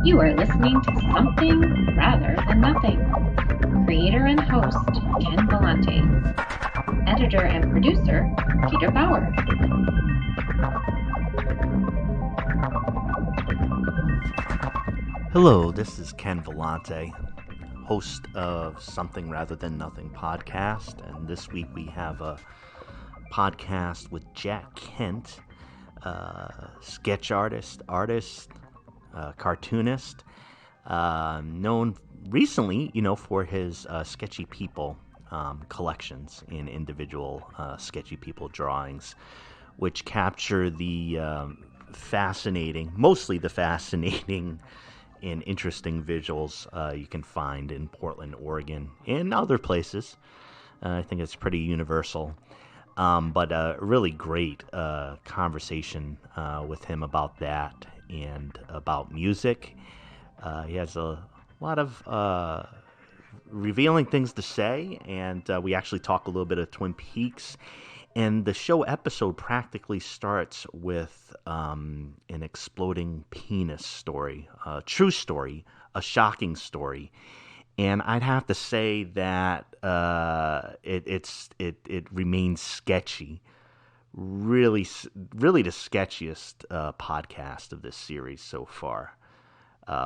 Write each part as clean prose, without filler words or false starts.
You are listening to Something Rather Than Nothing. Creator and host Ken Vellante. Editor and producer Peter Bauer. Hello, this is Ken Vellante, host of Something Rather Than Nothing podcast, and this week we have a podcast with Jack Kent, sketch artist, cartoonist, known recently, for his Sketchy People collections in individual Sketchy People drawings, which capture the mostly the fascinating and interesting visuals you can find in Portland, Oregon, and other places. I think it's pretty universal. But a really great conversation with him about that and about music. He has a lot of revealing things to say, and we actually talk a little bit of Twin Peaks. And the show episode practically starts with an exploding penis story, a true story, a shocking story. And I'd have to say that it remains sketchy. Really the sketchiest podcast of this series so far.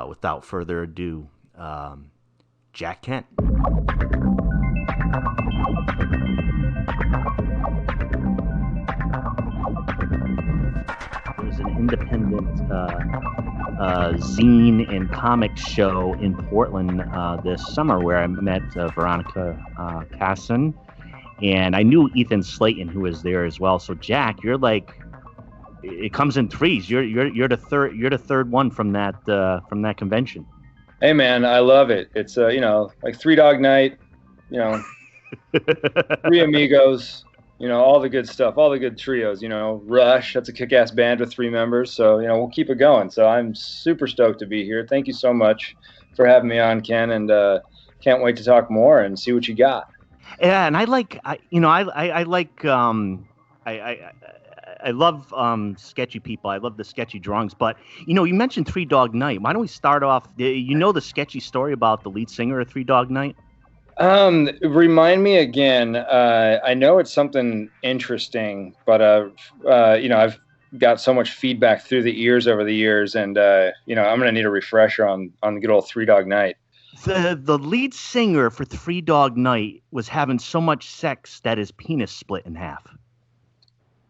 Without further ado, Jack Kent. There's an independent zine and comic show in Portland this summer where I met Veronica Casson, and I knew Ethan Slayton, who was there as well. So Jack, you're like, it comes in threes. You're the third one from that convention. Hey man, I love it. It's like Three Dog Night, Three Amigos, all the good stuff, all the good trios. Rush, that's a kick-ass band with 3 members. So we'll keep it going. So I'm super stoked to be here. Thank you so much for having me on, Ken, and can't wait to talk more and see what you got. Yeah, and I love Sketchy People. I love the sketchy drawings. But, you mentioned Three Dog Night. Why don't we start off, the sketchy story about the lead singer of Three Dog Night? Remind me again. I know it's something interesting, but, I've got so much feedback through the ears over the years. And, I'm going to need a refresher on the good old Three Dog Night. The lead singer for Three Dog Night was having so much sex that his penis split in half.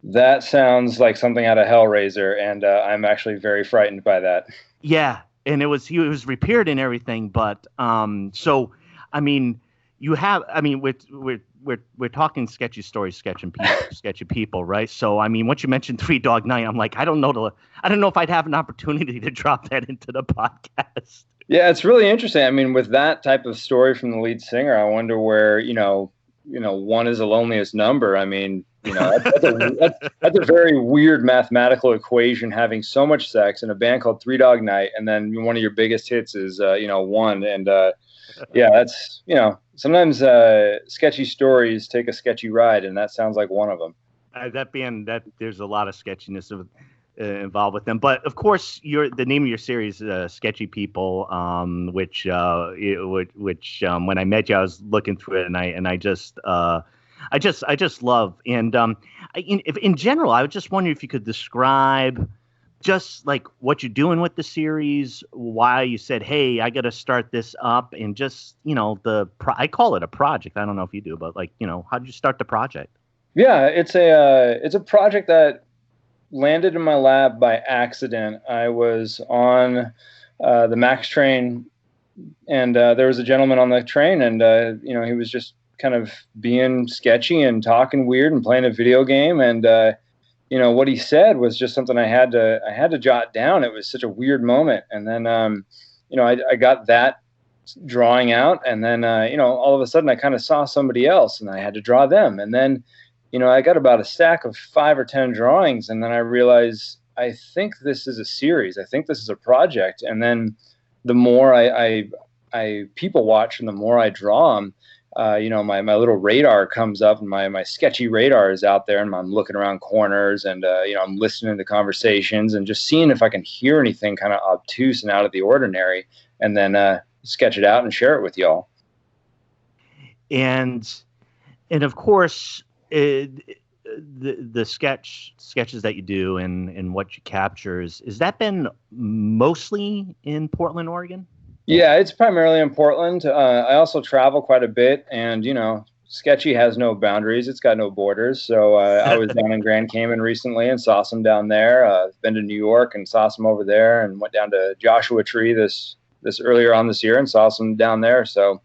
That sounds like something out of Hellraiser, and I'm actually very frightened by that. Yeah, and he was repaired and everything, but so I mean, we're talking sketchy stories, sketchy people, right? So I mean, once you mentioned Three Dog Night, I'm like, I don't know if I'd have an opportunity to drop that into the podcast. Yeah, it's really interesting. I mean, with that type of story from the lead singer, I wonder where one is the loneliest number. I mean, that's a very weird mathematical equation, having so much sex in a band called Three Dog Night, and then one of your biggest hits is one. And yeah, that's sometimes sketchy stories take a sketchy ride, and that sounds like one of them. That there's a lot of sketchiness involved with them, but of course, the name of your series, Sketchy People, which when I met you, I was looking through it, and I just love. And if in general, I was just wondering if you could describe just like what you're doing with the series, why you said, "Hey, I got to start this up," and just I call it a project. I don't know if you do, but how did you start the project? Yeah, it's a project that landed in my lab by accident. I was on the Max train, and there was a gentleman on the train, and he was just kind of being sketchy and talking weird and playing a video game, and what he said was just something I had to jot down. It was such a weird moment, and then I got that drawing out, and then all of a sudden I kind of saw somebody else, and I had to draw them, and then I got about a stack of 5 or 10 drawings, and then I realized I think this is a series. I think this is a project, and then the more I people watch and the more I draw them, my little radar comes up, and my sketchy radar is out there, and I'm looking around corners, and I'm listening to conversations and just seeing if I can hear anything kind of obtuse and out of the ordinary, and then sketch it out and share it with y'all. And of course, the sketches that you do and what you capture, is that been mostly in Portland, Oregon? Yeah, it's primarily in Portland. I also travel quite a bit, and Sketchy has no boundaries. It's got no borders. So I was down in Grand Cayman recently and saw some down there. Been to New York and saw some over there, and went down to Joshua Tree this earlier on this year and saw some down there. So,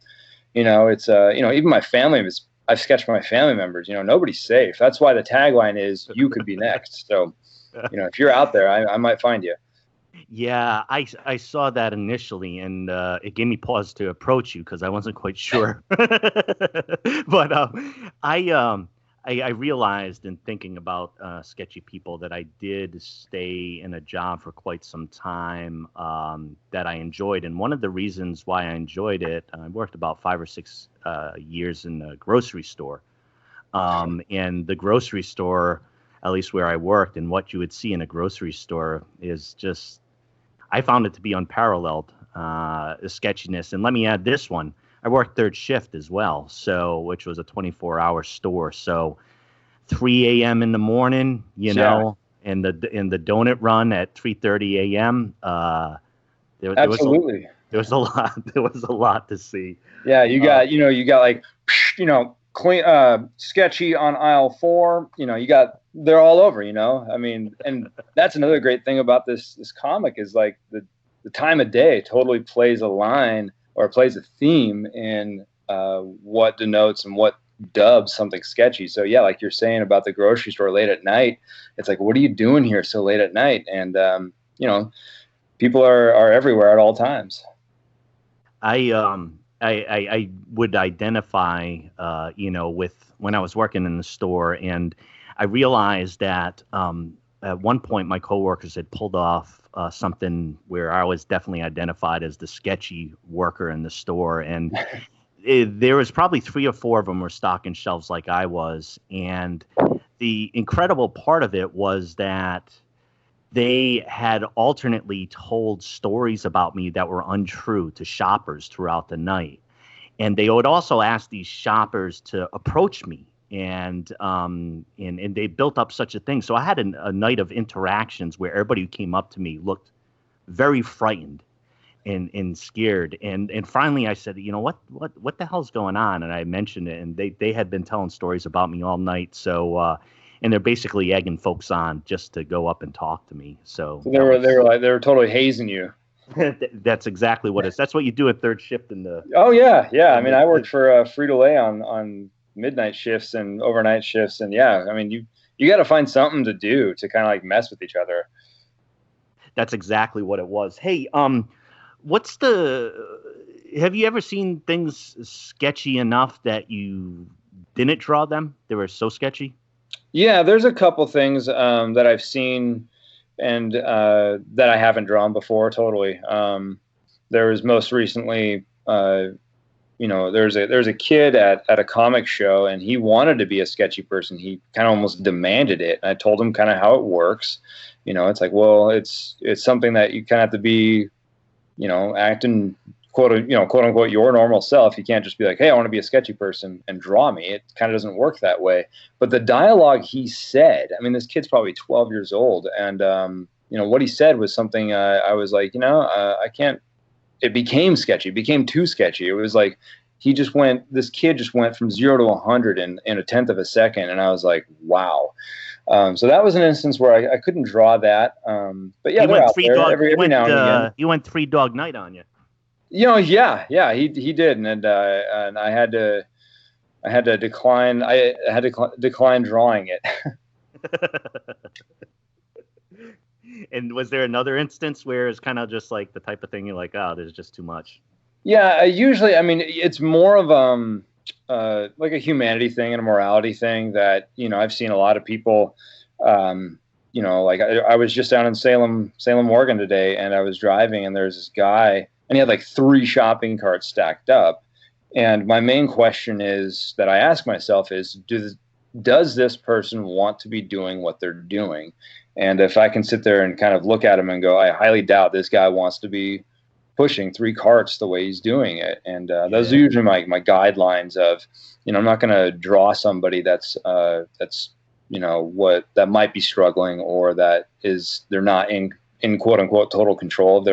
it's even my family I've sketched my family members. Nobody's safe. That's why the tagline is "You could be next." So, if you're out there, I might find you. Yeah, I saw that initially, and it gave me pause to approach you because I wasn't quite sure. But I realized in thinking about Sketchy People that I did stay in a job for quite some time that I enjoyed. And one of the reasons why I enjoyed it, I worked about 5 or 6 years in a grocery store. And the grocery store, at least where I worked, and what you would see in a grocery store is just, I found it to be unparalleled, the sketchiness. And let me add this one. I worked third shift as well, which was a 24-hour store. So 3 a.m. in the morning, and the donut run at 3:30 a.m. Absolutely. There was a lot. There was a lot to see. Yeah, you got like clean Sketchy on aisle 4. They're all over. I mean, and that's another great thing about this comic is like the time of day totally plays a line or plays a theme in what denotes and what dubs something sketchy. So yeah, like you're saying about the grocery store late at night, it's like, what are you doing here so late at night? And people are everywhere at all times. I would identify, with when I was working in the store, and I realized that at one point my coworkers had pulled off something where I was definitely identified as the sketchy worker in the store, and there was probably 3 or 4 of them were stocking shelves like I was, and the incredible part of it was that they had alternately told stories about me that were untrue to shoppers throughout the night. And they would also ask these shoppers to approach me. And they built up such a thing. So I had a night of interactions where everybody who came up to me looked very frightened and scared. And finally I said, what the hell's going on? And I mentioned it, and they had been telling stories about me all night. So and they're basically egging folks on just to go up and talk to me. So they were totally hazing you. That's exactly what that's what you do at third shift in the. Oh yeah. I mean, I worked for Frito-Lay on midnight shifts and overnight shifts, and yeah, I mean, you got to find something to do to kind of like mess with each other. That's exactly what it was. Hey, have you ever seen things sketchy enough that you didn't draw them? They were so sketchy. Yeah, there's a couple things that I've seen and that I haven't drawn before. Totally. There was most recently, there's a kid at a comic show, and he wanted to be a sketchy person. He kind of almost demanded it. And I told him kind of how it works. It's like, well, it's something that you kind of have to be, acting quote unquote your normal self. You can't just be like, hey, I want to be a sketchy person and draw me. It kind of doesn't work that way. But the dialogue he said, I mean, this kid's probably 12 years old, and what he said was something I was like, I can't. It became sketchy. It became too sketchy. It was like this kid just went from 0 to 100 in a tenth of a second, and I was like, wow. So that was an instance where I couldn't draw that. But yeah, they're out there every now and again. You went 3 Dog Night on you. Yeah, he did, and I had to decline. I had to decline drawing it. And was there another instance where it's kind of just like the type of thing you're like, oh, there's just too much? Yeah, usually, I mean, it's more of like a humanity thing and a morality thing that I've seen a lot of people. Like I was just down in Salem, Oregon today, and I was driving, and there's this guy. And he had like 3 shopping carts stacked up, And my main question is that I ask myself is, does this person want to be doing what they're doing? And if I can sit there and kind of look at him and go, I highly doubt this guy wants to be pushing 3 carts the way he's doing it. And those are usually my guidelines of, I'm not going to draw somebody that's what that might be struggling, or that they're not in quote unquote total control of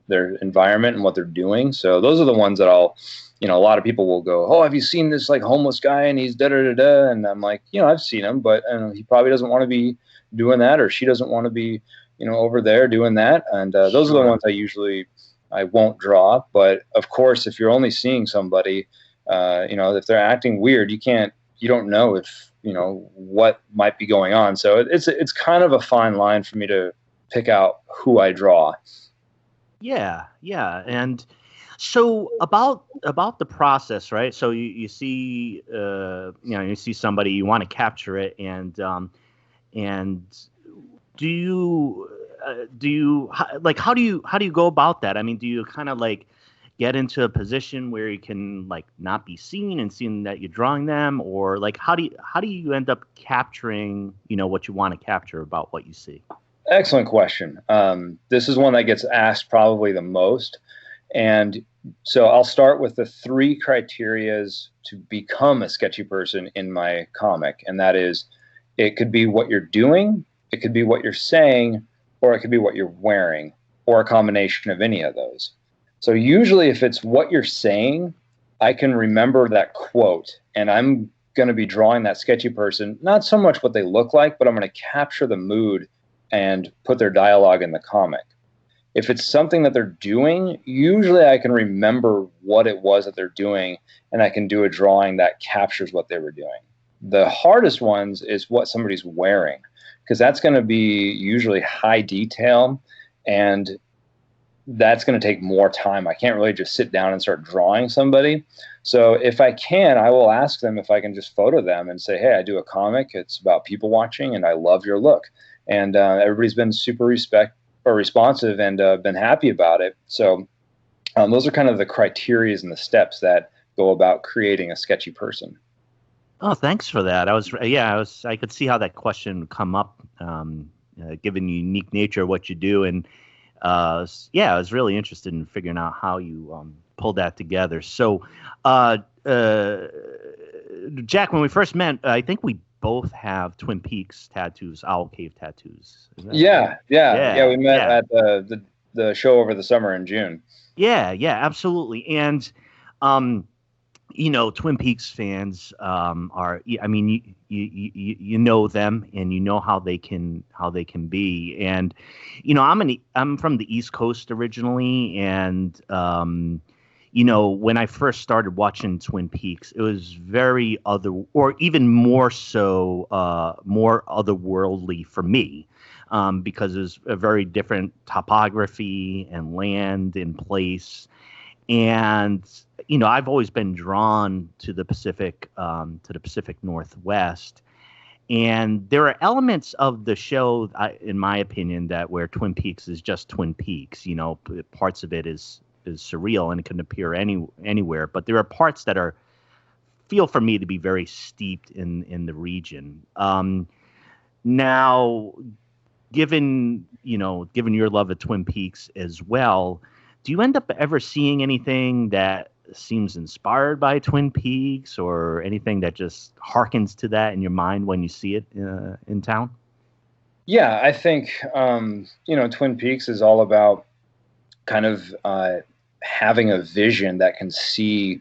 their environment and what they're doing. So those are the ones that a lot of people will go, oh, have you seen this like homeless guy and he's da da da da? And I'm like, I've seen him, but he probably doesn't want to be doing that, or she doesn't want to be, over there doing that. And those are the ones I won't draw. But of course, if you're only seeing somebody, if they're acting weird, you don't know if, what might be going on. So it's kind of a fine line for me to pick out who I draw. Yeah. And so about the process, right? So you see, you see somebody, you want to capture it, and do you like, how do you go about that? I mean, do you kind of like get into a position where you can like not be seen and seeing that you're drawing them, or like how do you end up capturing what you want to capture about what you see? Excellent question. This is one that gets asked probably the most. And so I'll start with the 3 criterias to become a sketchy person in my comic. And that is, it could be what you're doing, it could be what you're saying, or it could be what you're wearing, or a combination of any of those. So usually if it's what you're saying, I can remember that quote, and I'm going to be drawing that sketchy person, not so much what they look like, but I'm going to capture the mood and put their dialogue in the comic. If it's something that they're doing, usually I can remember what it was that they're doing, and I can do a drawing that captures what they were doing. The hardest ones is what somebody's wearing, because that's going to be usually high detail, and that's going to take more time. I can't really just sit down and start drawing somebody. So if I can, I will ask them if I can just photo them and say, hey, I do a comic. It's about people watching, and I love your look. And everybody's been super responsive and been happy about it. So those are kind of the criteria and the steps that go about creating a sketchy person. Oh, thanks for that. I could see how that question would come up, given the unique nature of what you do. And I was really interested in figuring out how you pulled that together. So, Jack, when we first met, I think we both have Twin Peaks tattoos, Owl Cave tattoos. Yeah. We met at the show over the summer in June. Yeah, absolutely. And Twin Peaks fans are. I mean, you know them, and you know how they can be. And I'm from the East Coast originally, and when I first started watching Twin Peaks, it was very or even more so, more otherworldly for me, because it was a very different topography and land and place. And I've always been drawn to the Pacific Northwest, and there are elements of the show, in my opinion, that where Twin Peaks is just Twin Peaks. Parts of it is surreal and it can appear anywhere, but there are parts that feel for me to be very steeped in the region. Now, given your love of Twin Peaks as well, do you end up ever seeing anything that seems inspired by Twin Peaks, or anything that just harkens to that in your mind when you see it in town? Yeah, I think Twin Peaks is all about kind of having a vision that can see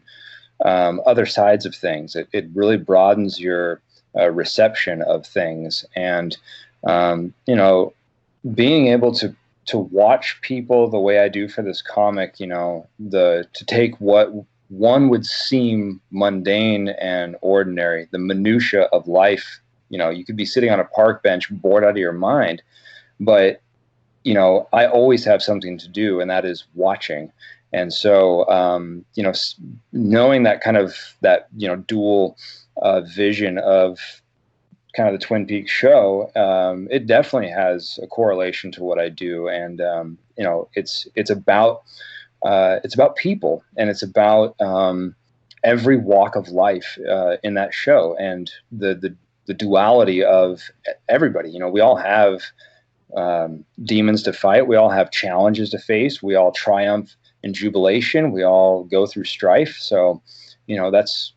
other sides of things. It really broadens your reception of things, and being able to watch people the way I do for this comic, to take what one would seem mundane and ordinary, the minutia of life. You could be sitting on a park bench bored out of your mind, but I always have something to do, and that is watching. And so, knowing that kind of dual vision of kind of the Twin Peaks show, it definitely has a correlation to what I do. And, it's about it's about people, and it's about every walk of life in that show, and the duality of everybody. You know, we all have demons to fight. We all have challenges to face. We all triumph in jubilation. We all go through strife. So, you know, that's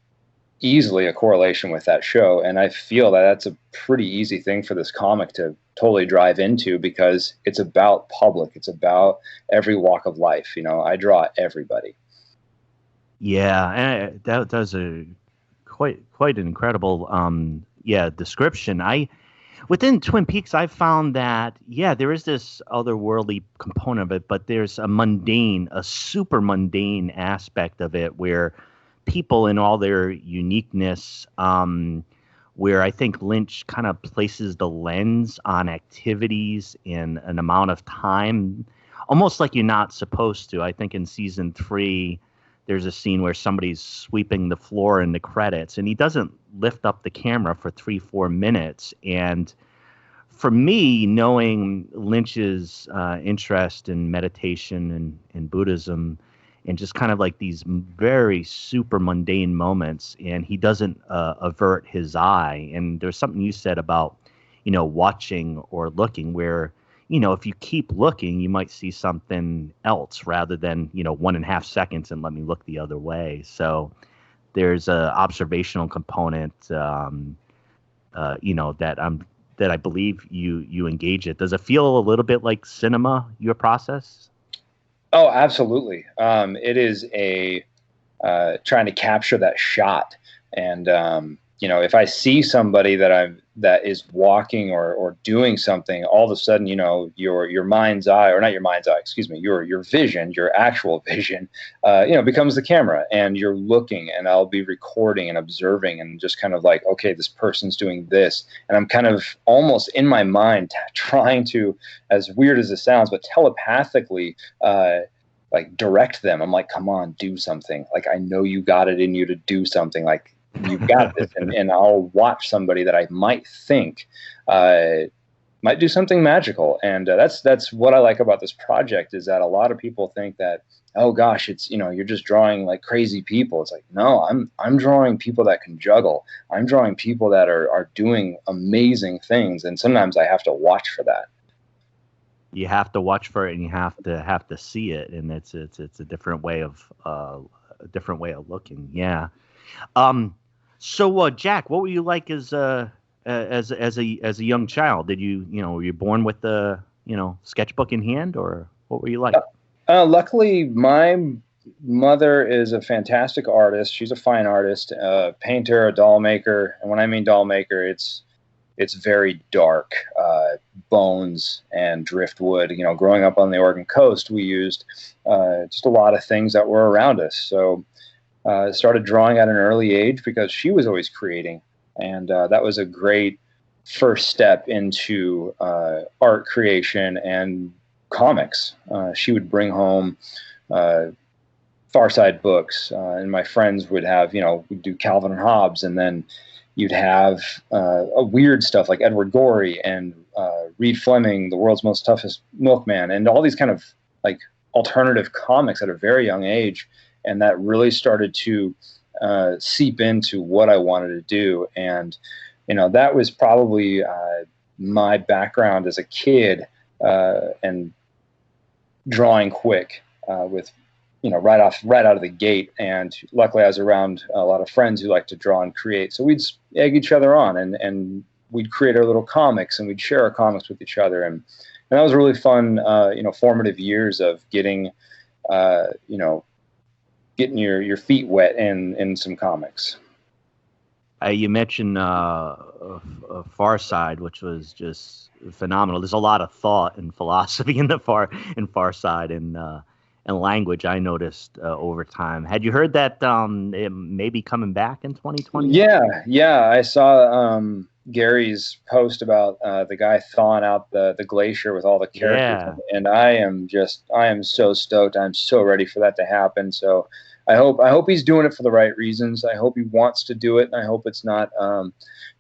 easily a correlation with that show. And I feel that that's a pretty easy thing for this comic to totally drive into, because it's about public. It's about every walk of life. You know, I draw everybody. Yeah, and that was a quite an incredible description. Within Twin Peaks, I found that there is this otherworldly component of it, but there's a super mundane aspect of it where people in all their uniqueness, where I think Lynch kind of places the lens on activities in an amount of time, almost like you're not supposed to. I think in season 3, there's a scene where somebody's sweeping the floor in the credits, and he doesn't lift up the camera for 3-4 minutes. And for me, knowing Lynch's interest in meditation and Buddhism, and just kind of like these very super mundane moments, and he doesn't avert his eye. And there's something you said about, watching or looking, where, if you keep looking, you might see something else rather than, 1.5 seconds and let me look the other way. So there's a observational component, that I believe you engage it. Does it feel a little bit like cinema, your process? Oh, absolutely. It is trying to capture that shot. And, if I see somebody that is walking or doing something, all of a sudden, your mind's eye, or not your mind's eye, excuse me, your vision, your actual vision, becomes the camera, and you're looking, and I'll be recording and observing and just kind of like, okay, this person's doing this. And I'm kind of almost in my mind trying to, as weird as it sounds, but telepathically, like direct them. I'm like, come on, do something. Like, I know you got it in you to do something. Like, you've got this. And I'll watch somebody that I might think might do something magical. And that's what I like about this project, is that a lot of people think that, oh gosh, it's, you're just drawing like crazy people. It's like, no, I'm drawing people that can juggle. I'm drawing people that are doing amazing things. And sometimes I have to watch for that. You have to watch for it, and you have to see it, and it's a different way of looking. Yeah. So Jack, what were you like as a young child? Did you were you born with the sketchbook in hand, or what were you like? Luckily, my mother is a fantastic artist. She's a fine artist, a painter, a doll maker. And when I mean doll maker, it's very dark, bones and driftwood. Growing up on the Oregon coast, we used just a lot of things that were around us. So started drawing at an early age because she was always creating. And that was a great first step into art creation and comics. She would bring home Far Side books, and my friends would have, we'd do Calvin and Hobbes, and then you'd have a weird stuff like Edward Gorey and Reed Fleming, The World's Most Toughest Milkman, and all these kind of like alternative comics at a very young age. And that really started to seep into what I wanted to do. And, that was probably my background as a kid, and drawing quick with, right out of the gate. And luckily I was around a lot of friends who like to draw and create. So we'd egg each other on, and we'd create our little comics, and we'd share our comics with each other. And that was really fun, formative years of getting, getting your feet wet in some comics. You mentioned Far Side, which was just phenomenal. There's a lot of thought and philosophy in Far Side, and language, I noticed over time. Had you heard that it may be coming back in 2020? Yeah. I saw Gary's post about the guy thawing out the glacier with all the characters, and I am so stoked. I'm so ready for that to happen. So I hope he's doing it for the right reasons. I hope he wants to do it, and I hope it's not a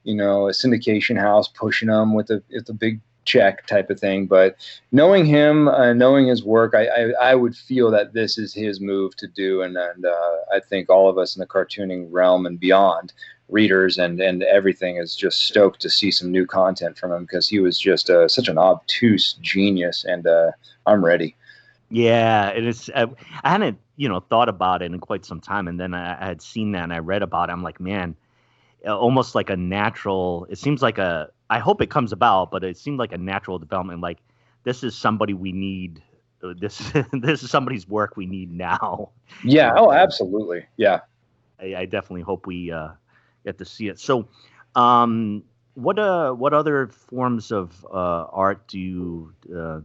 syndication house pushing him with the big check type of thing. But knowing him, knowing his work, I would feel that this is his move to do. And I think all of us in the cartooning realm and beyond, readers and everything, is just stoked to see some new content from him, because he was just such an obtuse genius, and I'm ready. Yeah, it is. I hadn't, thought about it in quite some time, and then I had seen that and I read about it. I'm like, man, almost like a natural. It seems like a. I hope it comes about, but it seemed like a natural development. Like, this is somebody we need. This this is somebody's work we need now. Yeah. Oh, absolutely. Yeah. I definitely hope we get to see it. So, what other forms of art do you do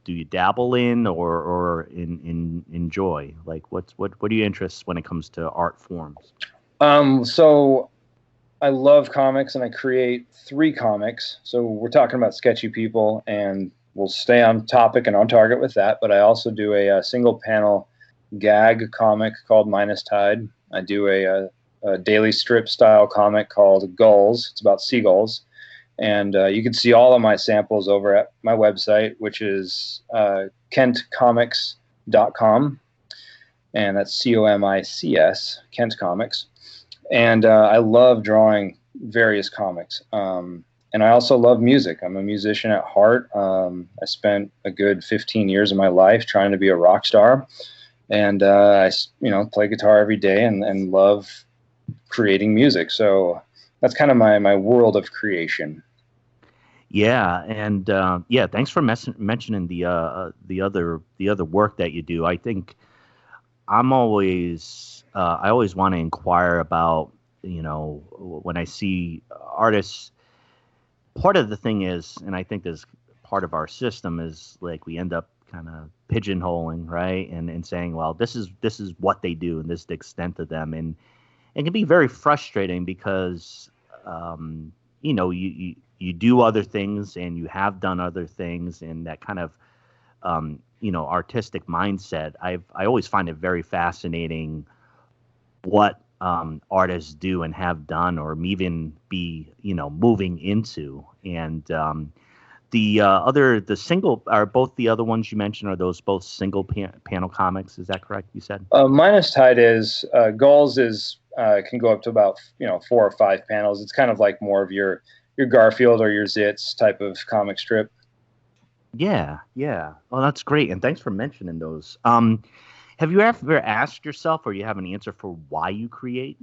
you dabble in or enjoy? Like, what are your interests when it comes to art forms? So I love comics, and I create 3 comics. So we're talking about Sketchy People, and we'll stay on topic and on target with that. But I also do a single panel gag comic called Minus Tide. I do a daily strip style comic called Gulls. It's about seagulls. And you can see all of my samples over at my website, which is kentcomics.com. And that's COMICS, Kent Comics. And I love drawing various comics. And I also love music. I'm a musician at heart. I spent a good 15 years of my life trying to be a rock star. And I play guitar every day and love creating music. So that's kind of my world of creation. Yeah, and thanks for mentioning the other work that you do. I think I always want to inquire about, when I see artists. Part of the thing is, and I think this part of our system is, like, we end up kind of pigeonholing, right, and saying, well, this is what they do, and this is the extent of them, and it can be very frustrating because you do other things, and you have done other things, and that kind of artistic mindset. I always find it very fascinating what artists do and have done, or even be moving into. And the single, are both the other ones you mentioned, are those both single panel comics? Is that correct, you said? Minus Tide is Gulls is can go up to about 4 or 5 panels. It's kind of like more of your Garfield or your Zitz type of comic strip. Yeah. Oh, that's great, and thanks for mentioning those. Have you ever asked yourself, or you have an answer for why you create?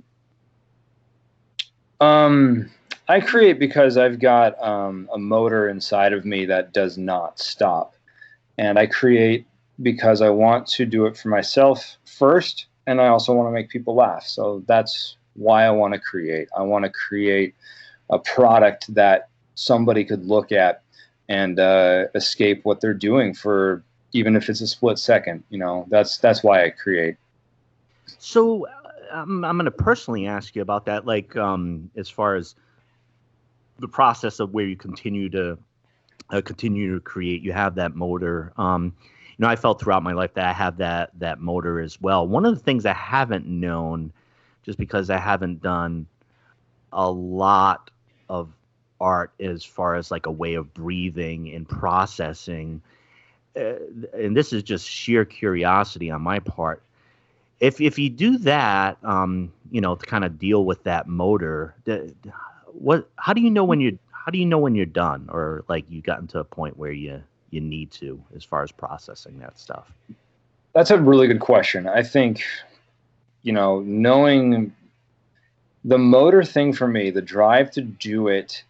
I create because I've got a motor inside of me that does not stop. And I create because I want to do it for myself first, and I also want to make people laugh. So that's why I want to create. I want to create a product that somebody could look at and escape what they're doing for, even if it's a split second. That's why I create. So I'm going to personally ask you about that, like, as far as the process of where you continue to create. You have that motor. I felt throughout my life that I have that motor as well. One of the things I haven't known, just because I haven't done a lot of art as far as like a way of breathing and processing, and this is just sheer curiosity on my part. If you do that, to kind of deal with that motor, how do you know when you're done, or like you gotten to a point where you need to, as far as processing that stuff? That's a really good question. I think, knowing the motor thing for me, the drive to do it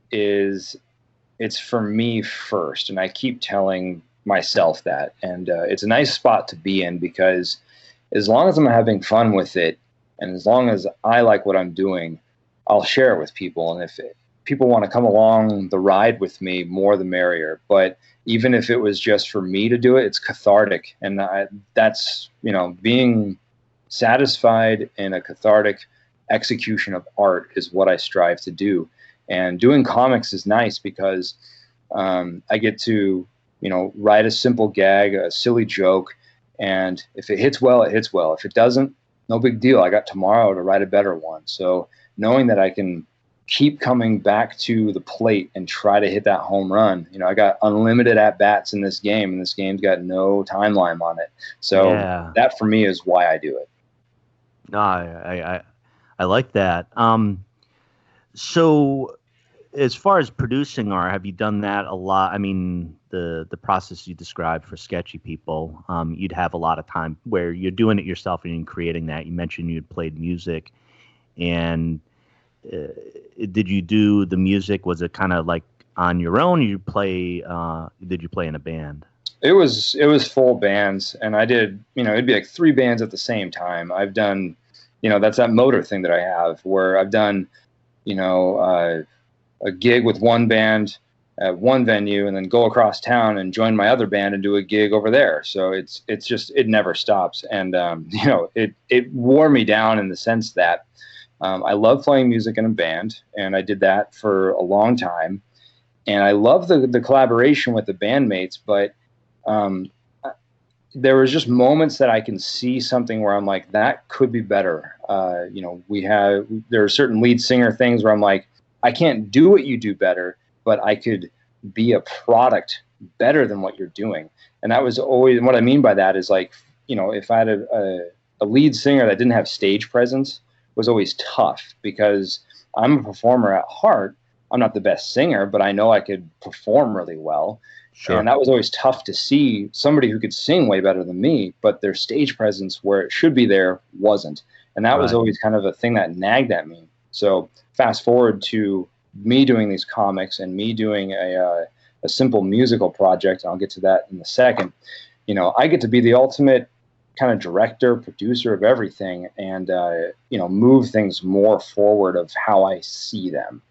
it's for me first. And I keep telling myself that. And it's a nice spot to be in, because as long as I'm having fun with it, and as long as I like what I'm doing, I'll share it with people. And if people want to come along the ride with me, more the merrier. But even if it was just for me to do it, it's cathartic. And that's, being satisfied in a cathartic execution of art is what I strive to do. And doing comics is nice because I get to, write a simple gag, a silly joke. And if it hits well, it hits well. If it doesn't, no big deal. I got tomorrow to write a better one. So knowing that I can keep coming back to the plate and try to hit that home run. I got unlimited at bats in this game, and this game's got no timeline on it. So Yeah. that for me is why I do it. No, I like that. So as far as producing art, have you done that a lot? I mean, the process you described for Sketchy People, you'd have a lot of time where you're doing it yourself and you're creating that. You mentioned you'd played music, and did you do the music? Was it kind of like on your own? Did you play in a band? It was full bands, and I did, it'd be like 3 bands at the same time. I've done, that's that motor thing that I have where I've done, a gig with one band at one venue and then go across town and join my other band and do a gig over there. So it's just, it never stops. And, it wore me down in the sense that I love playing music in a band, and I did that for a long time. And I love the collaboration with the bandmates, but there was just moments that I can see something where I'm like, that could be better. There are certain lead singer things where I'm like, I can't do what you do better, but I could be a product better than what you're doing. And that was always, what I mean by that is like, if I had a lead singer that didn't have stage presence, was always tough, because I'm a performer at heart. I'm not the best singer, but I know I could perform really well. Sure. And that was always tough to see somebody who could sing way better than me, but their stage presence where it should be there wasn't. And that was always kind of a thing that nagged at me. So fast forward to me doing these comics and me doing a simple musical project, and I'll get to that in a second. I get to be the ultimate kind of director, producer of everything, and move things more forward of how I see them.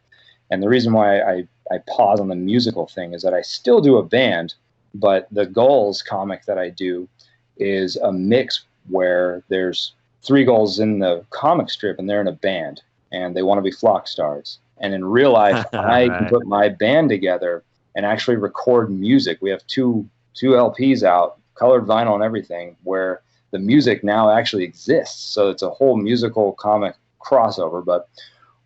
And the reason why I pause on the musical thing is that I still do a band, but the Goals comic that I do is a mix where there's 3 Goals in the comic strip, and they're in a band, and they want to be flock stars. And in real life, I can put my band together and actually record music. We have two LPs out, colored vinyl and everything, where the music now actually exists. So it's a whole musical comic crossover, but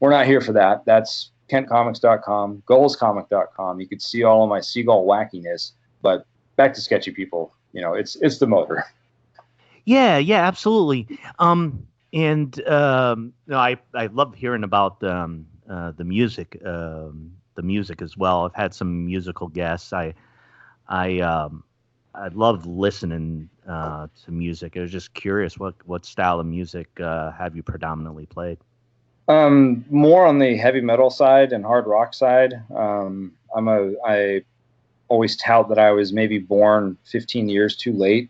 we're not here for that. That's kentcomics.com, goalscomic.com. You could see all of my seagull wackiness, but back to Sketchy People, it's the motor. Yeah, absolutely. I love hearing about the music as well. I've had some musical guests. I love listening to music. I was just curious, what style of music have you predominantly played? More on the heavy metal side and hard rock side. I always tout that I was maybe born 15 years too late,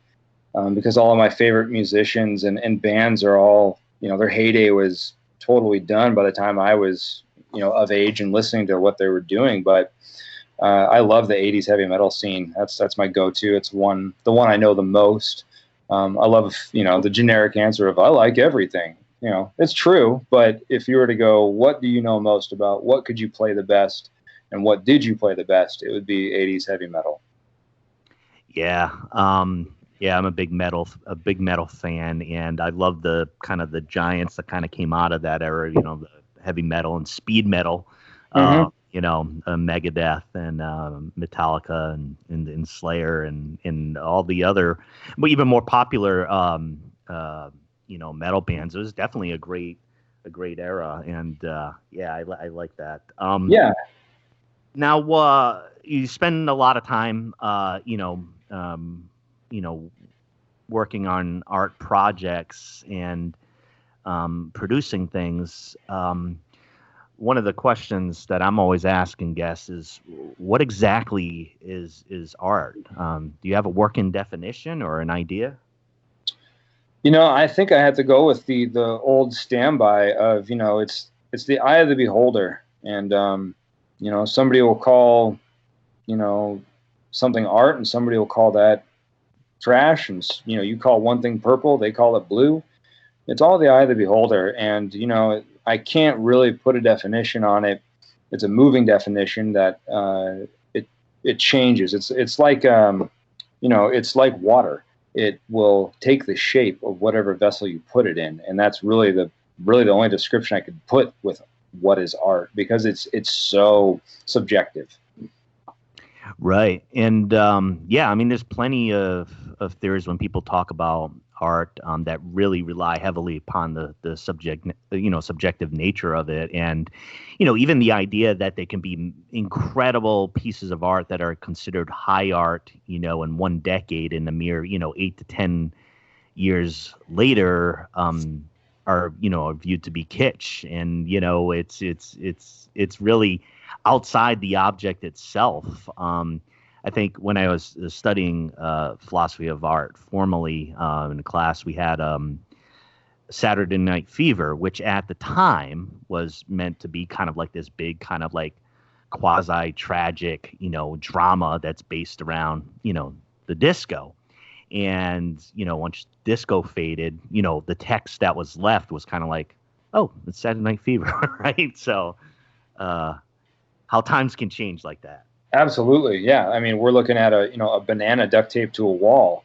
because all of my favorite musicians and bands are all, their heyday was totally done by the time I was, of age and listening to what they were doing. But I love the 80s heavy metal scene. That's my go-to. It's the one I know the most. I love, the generic answer of I like everything. It's true, but if you were to go, what do you know most about? What could you play the best? And what did you play the best? It would be 80s heavy metal. Yeah. I'm a big metal fan, and I love the kind of the giants that kind of came out of that era, the heavy metal and speed metal, Megadeth and Metallica and Slayer and all the other, but even more popular, metal bands. It was definitely a great era, and I like that. Now, you spend a lot of time, working on art projects and producing things. One of the questions that I'm always asking guests is, what exactly is art? Do you have a working definition or an idea? I think I had to go with the old standby of, it's the eye of the beholder. And, somebody will call, something art, and somebody will call that trash. And, you call one thing purple, they call it blue. It's all the eye of the beholder. And, I can't really put a definition on it. It's a moving definition that it changes. It's like, it's like water. It will take the shape of whatever vessel you put it in. And that's really the only description I could put with what is art, because it's so subjective. Right. And yeah, I mean, there's plenty of theories when people talk about art that really rely heavily upon the subjective nature of it. And, even the idea that they can be incredible pieces of art that are considered high art, in one decade, in a mere, 8 to 10 years later, are viewed to be kitsch. And, it's really outside the object itself. I think when I was studying philosophy of art formally in a class, we had Saturday Night Fever, which at the time was meant to be kind of like this big kind of like quasi tragic, drama that's based around, the disco. And, once disco faded, the text that was left was kind of like, oh, it's Saturday Night Fever, right? So how times can change like that. Absolutely. Yeah. I mean, we're looking at a banana duct taped to a wall,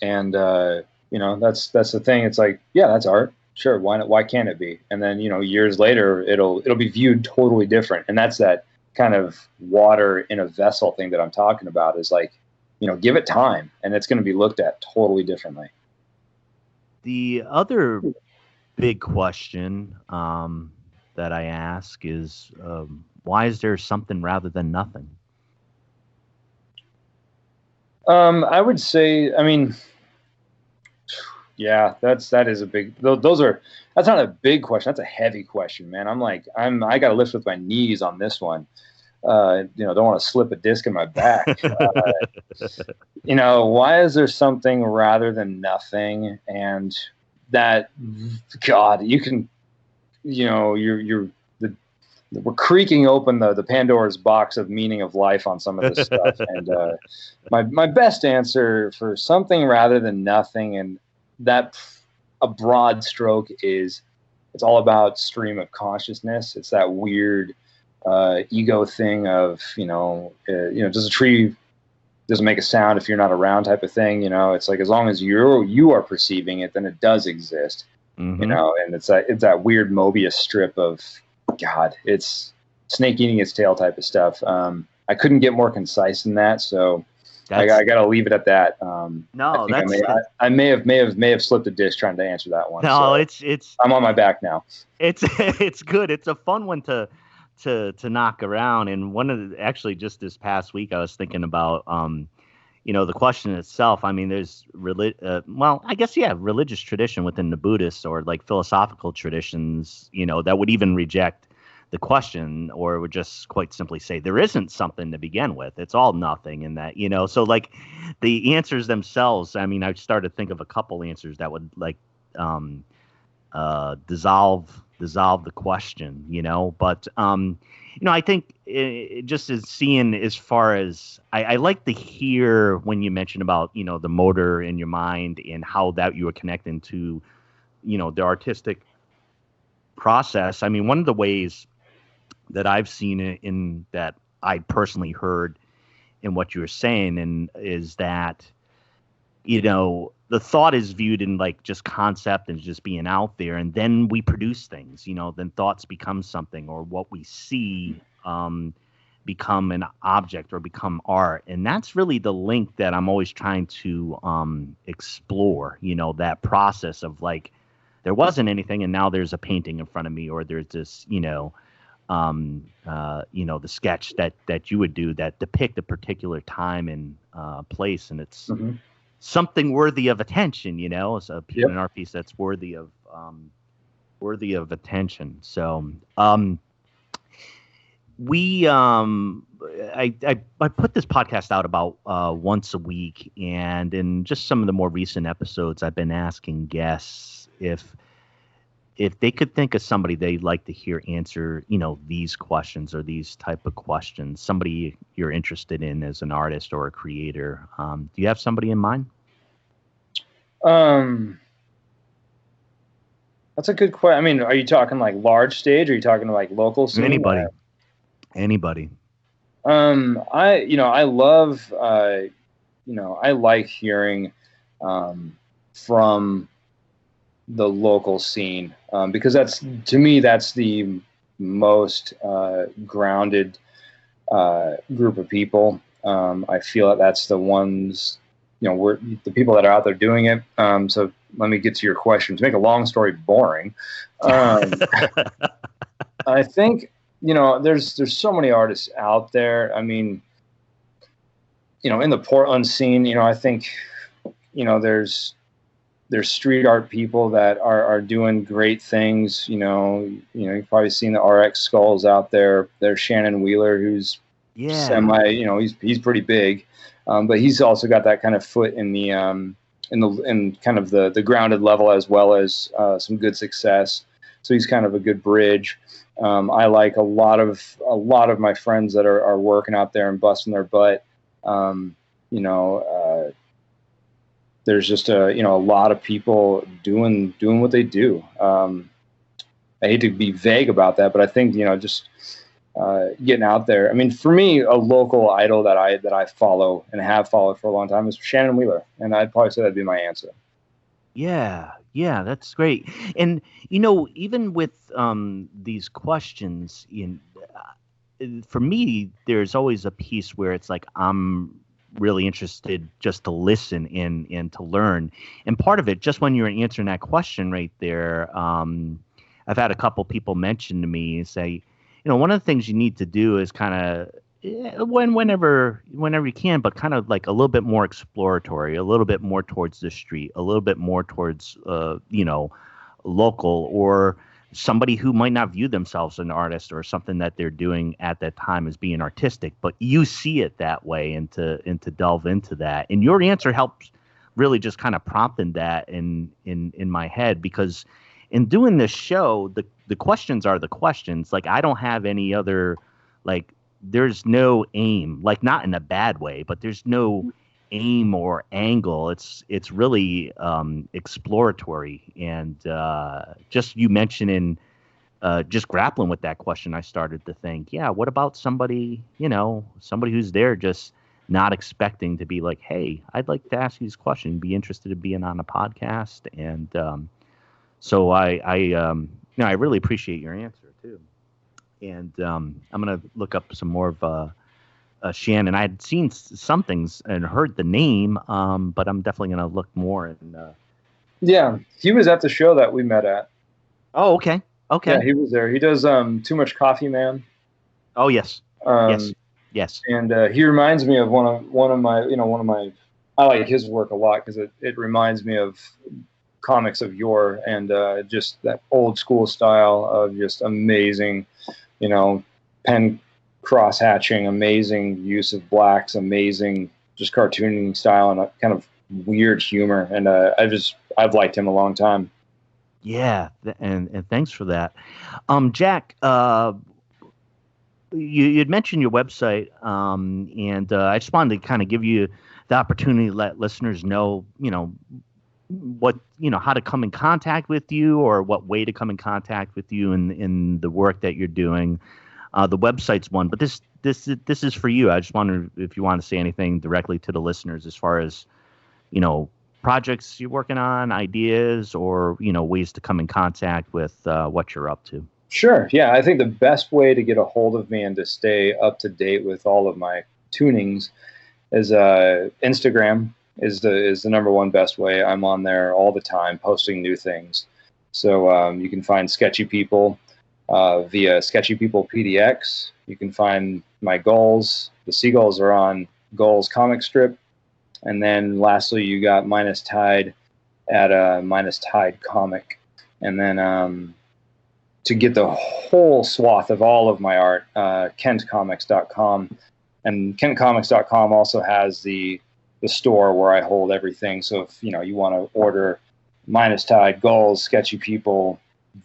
and that's the thing. It's like, yeah, that's art. Sure. Why not? Why can't it be? And then, years later, it'll be viewed totally different. And that's that kind of water in a vessel thing that I'm talking about, is like, give it time and it's going to be looked at totally differently. The other big question that I ask is, why is there something rather than nothing? I would say, I mean, yeah, that is a big, that's not a big question. That's a heavy question, man. I got to lift with my knees on this one. Don't want to slip a disc in my back. Why is there something rather than nothing? And that, God, you can, we're creaking open the Pandora's box of meaning of life on some of this stuff. And my best answer for something rather than nothing, and that a broad stroke, is it's all about stream of consciousness. It's that weird ego thing of, does a tree doesn't make a sound if you're not around type of thing. It's like, as long as you are perceiving it, then it does exist. Mm-hmm. And it's that weird Mobius strip of, God, it's snake eating its tail type of stuff. I couldn't get more concise than that, so I got to leave it at that. No, I may have slipped a disc trying to answer that one. No, so I'm on my back now. It's good. It's a fun one to knock around. And actually just this past week, I was thinking about the question itself. I mean, there's religious tradition within the Buddhists, or like philosophical traditions, that would even reject the question, or would just quite simply say there isn't something to begin with. It's all nothing. And that, so like the answers themselves, I mean, I started to think of a couple answers that would like dissolve the question, but I think just as seeing, as far as I like to hear when you mention about, the motor in your mind and how that you are connecting to, the artistic process. I mean, one of the ways that I've seen it, in that I personally heard in what you were saying, and is that, the thought is viewed in like just concept and just being out there, and then we produce things, then thoughts become something, or what we see become an object or become art. And that's really the link that I'm always trying to explore, that process of like, there wasn't anything and now there's a painting in front of me, or there's this, the sketch that you would do that depict a particular time and place, and it's something worthy of attention, it's an art piece that's worthy of attention. So I put this podcast out about once a week, and in just some of the more recent episodes, I've been asking guests if they could think of somebody they'd like to hear answer, these questions, or these type of questions, somebody you're interested in as an artist or a creator. Do you have somebody in mind? That's a good question. I mean, are you talking like large stage, or are you talking like local scene? Anybody. I love, I like hearing from the local scene, because that's, to me, that's the most grounded group of people. I feel that that's the ones, we're the people that are out there doing it. So let me get to your question. To make a long story boring, I think, there's so many artists out there. I mean, in the Portland scene, I think, there's street art people that are doing great things. You've probably seen the RX Skulls out there. There's Shannon Wheeler, who's he's pretty big, but he's also got that kind of foot in the in kind of the grounded level, as well as some good success. So he's kind of a good bridge. I like a lot of my friends that are working out there and busting their butt. There's just a lot of people doing what they do. I hate to be vague about that, but I think just getting out there. I mean, for me, a local idol that I follow and have followed for a long time is Shannon Wheeler, and I'd probably say that'd be my answer. Yeah, that's great. And even with these questions, for me, there's always a piece where it's like I'm really interested just to listen and to learn. And part of it, just when you're answering that question right there, I've had a couple people mention to me and say, one of the things you need to do is kind of whenever you can, but kind of like a little bit more exploratory, a little bit more towards the street, a little bit more towards local, or somebody who might not view themselves as an artist or something that they're doing at that time as being artistic, but you see it that way, and to delve into that. And your answer helps really just kind of prompting that in my head, because in doing this show, the questions are the questions. Like, I don't have any other, like, there's no aim, like, not in a bad way, but there's no aim or angle. It's really exploratory. And just you mentioning just grappling with that question, I started to think, what about somebody who's there just not expecting to be like, hey, I'd like to ask you this question, be interested in being on a podcast. And so I really appreciate your answer too. And I'm going to look up some more of Shannon. I had seen some things and heard the name, but I'm definitely going to look more. And yeah, he was at the show that we met at. Oh, okay. Yeah, he was there. He does Too Much Coffee Man. Oh, yes. Yes. And he reminds me of one of my. I like his work a lot because it reminds me of comics of yore, and just that old school style of just amazing, pen cross hatching, amazing use of blacks, amazing just cartooning style, and a kind of weird humor. And I've liked him a long time. Yeah, and thanks for that. Jack, you had mentioned your website, and I just wanted to kind of give you the opportunity to let listeners know, what, how to come in contact with you, or what way to come in contact with you in the work that you're doing. The website's one, but this is for you. I just wonder if you want to say anything directly to the listeners as far as, projects you're working on, ideas, or, ways to come in contact with what you're up to. Sure. Yeah. I think the best way to get a hold of me and to stay up to date with all of my tunings is Instagram is the number one best way. I'm on there all the time posting new things. So you can find Sketchy People via Sketchy People PDX. You can find my Gulls. The Seagulls are on Gulls comic strip. And then lastly, you got Minus Tide at Minus Tide Comic. And then to get the whole swath of all of my art, kentcomics.com. And kentcomics.com also has the store where I hold everything. So if you want to order Minus Tide, Gulls, Sketchy People,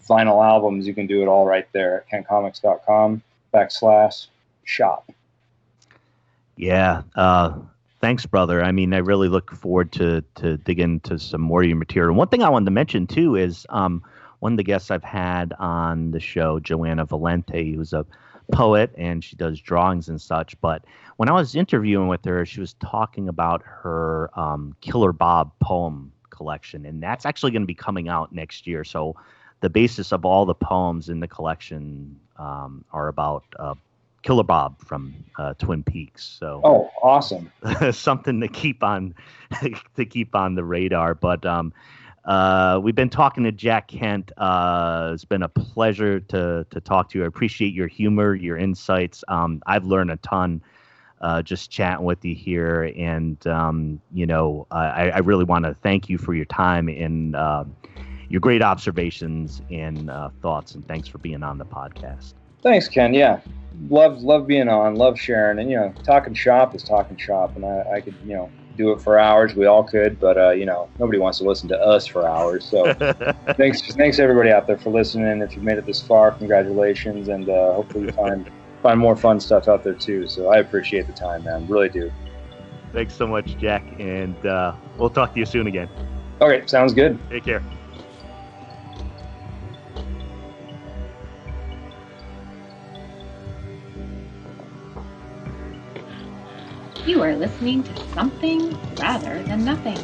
vinyl albums, you can do it all right there at kentcomics.com/shop. Yeah. Thanks, brother. I mean, I really look forward to dig into some more of your material. One thing I wanted to mention too is one of the guests I've had on the show, Joanna Valente, who's a poet and she does drawings and such. But when I was interviewing with her, she was talking about her Killer Bob poem collection, and that's actually going to be coming out next year. So the basis of all the poems in the collection are about Killer Bob from Twin Peaks. So, oh, awesome! something to keep on the radar. But we've been talking to Jack Kent. It's been a pleasure to talk to you. I appreciate your humor, your insights. I've learned a ton just chatting with you here, and I really want to thank you for your time and your great observations and thoughts. And thanks for being on the podcast. Thanks, Ken. Yeah, love being on, love sharing, and talking shop is talking shop, and I could do it for hours. We all could, but nobody wants to listen to us for hours. So thanks everybody out there for listening. If you made it this far, congratulations, and hopefully you find more fun stuff out there too. So I appreciate the time, man, really do. Thanks so much, Jack, and we'll talk to you soon again. Okay, sounds good. Take care. You are listening to Something Rather Than Nothing.